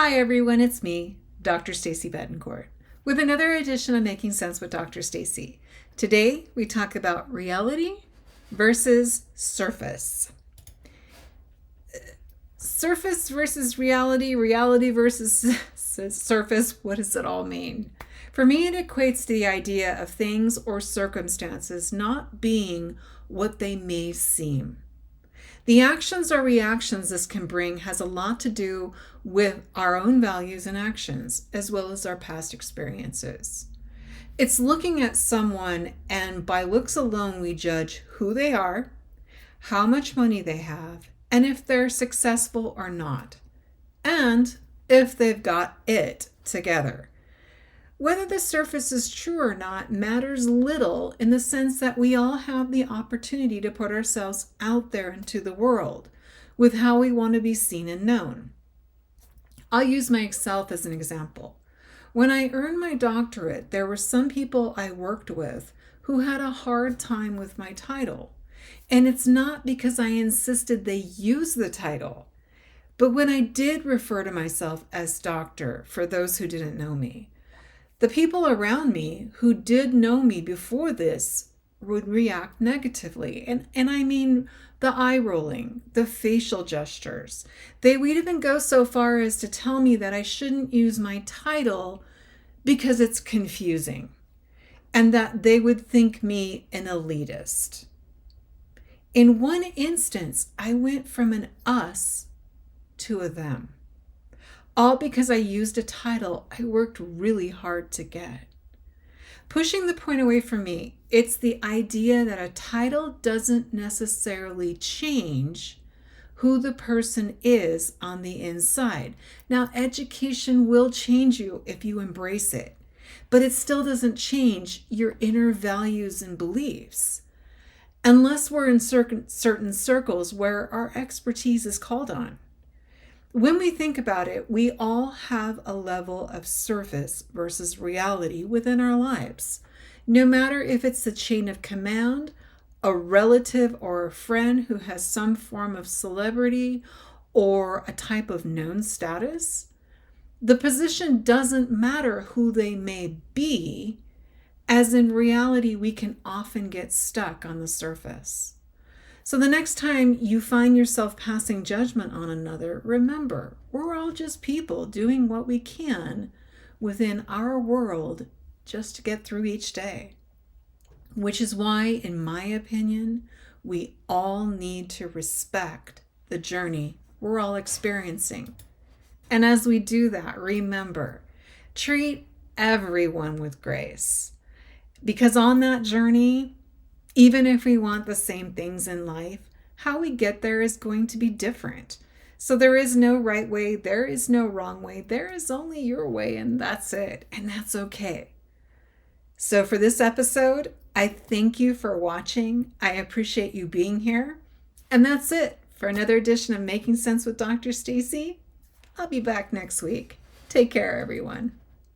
Hi everyone, it's me, Dr. Stacy Betancourt, with another edition of Making Sense with Dr. Stacy. Today we talk about reality versus surface. Surface versus reality, reality versus surface, what does it all mean? For me, it equates to the idea of things or circumstances not being what they may seem. The actions or reactions this can bring has a lot to do with our own values and actions, as well as our past experiences. It's looking at someone, and by looks alone, we judge who they are, how much money they have, and if they're successful or not, and if they've got it together. Whether the surface is true or not matters little in the sense that we all have the opportunity to put ourselves out there into the world with how we want to be seen and known. I'll use myself as an example. When I earned my doctorate, there were some people I worked with who had a hard time with my title. And it's not because I insisted they use the title, but when I did refer to myself as doctor for those who didn't know me, the people around me who did know me before this would react negatively. And I mean the eye rolling, the facial gestures. They would even go so far as to tell me that I shouldn't use my title because it's confusing and that they would think me an elitist. In one instance, I went from an us to a them. All because I used a title I worked really hard to get. Pushing the point away from me, it's the idea that a title doesn't necessarily change who the person is on the inside. Now, education will change you if you embrace it, but it still doesn't change your inner values and beliefs, unless we're in certain circles where our expertise is called on. When we think about it, we all have a level of surface versus reality within our lives. No matter if it's the chain of command, a relative or a friend who has some form of celebrity or a type of known status, the position doesn't matter who they may be, as in reality, we can often get stuck on the surface. So the next time you find yourself passing judgment on another, remember, we're all just people doing what we can within our world just to get through each day. Which is why, in my opinion, we all need to respect the journey we're all experiencing. And as we do that, remember, treat everyone with grace. Because on that journey, even if we want the same things in life, how we get there is going to be different. So there is no right way, there is no wrong way, there is only your way, and that's it. And that's okay. So for this episode, I thank you for watching. I appreciate you being here. And that's it for another edition of Making Sense with Dr. Stacy. I'll be back next week. Take care, everyone.